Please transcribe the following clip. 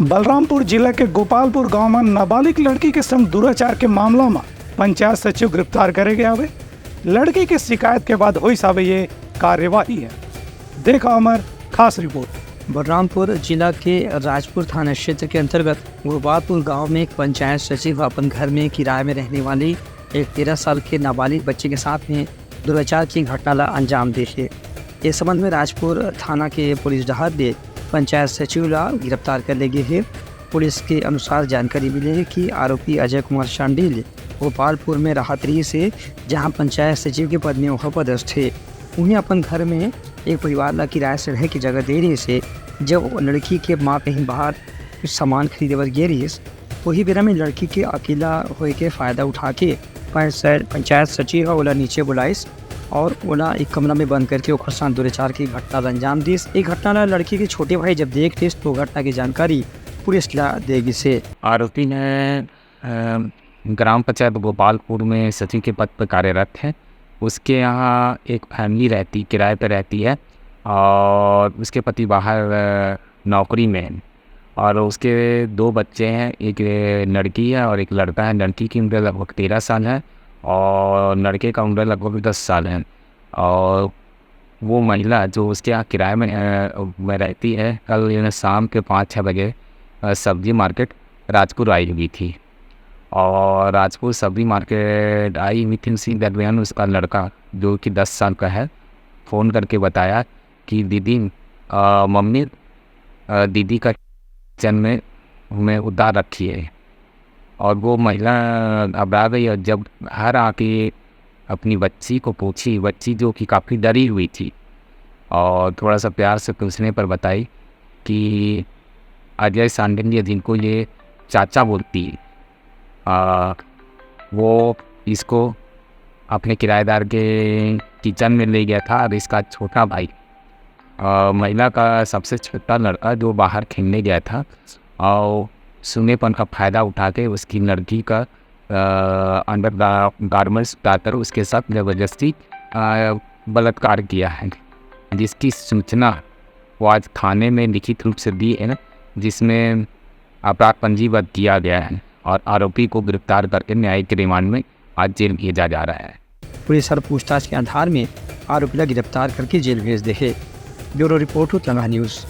बलरामपुर जिला के गोपालपुर गांव में नाबालिग लड़की के संग दुराचार के मामला में पंचायत सचिव गिरफ्तार करे गया है। लड़की की शिकायत के बाद हुई सावे ये कार्यवाही है। देखा हमार खास रिपोर्ट। बलरामपुर जिला के राजपुर थाना क्षेत्र के अंतर्गत गोपालपुर गांव में एक पंचायत सचिव अपन घर में किराए में रहने वाली एक 13 साल के नाबालिग बच्चे के साथ में दुराचार की घटना ला अंजाम दे है। इस संबंध में राजपुर थाना के पुलिस डहार ने पंचायत सचिव ला गिरफ्तार कर ले गए है। पुलिस के अनुसार जानकारी मिली है कि आरोपी अजय कुमार शांडिल गोपालपुर में राहतरी से जहां पंचायत सचिव के पद में वह पदस्थ थे, उन्हें अपन घर में एक परिवार ला किराए से रह की जगह देने से जब लड़की के माँ कहीं बाहर कुछ सामान खरीदे बर गए रही, वही बेरा में लड़की के अकेला होए के फ़ायदा उठा के पंचायत सचिव ओला नीचे बुलाइस और ओला एक कमरा में बंद करके ओखर साथ दुराचार की घटना अंजाम दिस। एक घटना ला लड़की के छोटे भाई जब देख लिस तो घटना की जानकारी पुलिस ला देगी से। आरोपी ने ग्राम पंचायत गोपालपुर में सचिव के पद पर कार्यरत है। उसके यहाँ एक फैमिली रहती किराए पर रहती है और उसके पति बाहर नौकरी में है और उसके 2 बच्चे हैं, एक लड़की है और एक लड़का है। लड़की की उम्र लगभग 13 साल है और लड़के का उम्र लगभग 10 साल है। और वो महिला जो उसके यहाँ किराए में रहती है, कल शाम के 5-6 बजे सब्जी मार्केट राजपुर आई हुई थी और राजपुर सब्जी मार्केट आई हुई थी। उसी दरमियान उसका लड़का जो कि 10 साल का है फ़ोन करके बताया कि दीदी मम्मी दीदी का किचन में उतार रखी है। और वो महिला घबरा गई और जब घर आके अपनी बच्ची को पूछी, बच्ची जो कि काफ़ी डरी हुई थी और थोड़ा सा प्यार से पूछने पर बताई कि अजय शांडिल जिनको ये चाचा बोलती है, वो इसको अपने किराएदार के किचन में ले गया था। और इसका छोटा भाई महिला का सबसे छोटा लड़का जो बाहर खेलने गया था और सुनेपन का फ़ायदा उठा के उसकी लड़की का अंडर गारमेंट्स उतारकर उसके साथ ज़बरदस्ती बलात्कार किया है, जिसकी सूचना वो आज थाने में लिखित रूप से दी है, जिसमें अपराध पंजीबद्ध किया गया है और आरोपी को गिरफ्तार करके न्यायिक रिमांड में आज जेल भेजा जा रहा है। पुलिस हर पूछताछ के आधार में आरोपी गिरफ्तार करके जेल भेज दे है। Bureau report, Telangana news.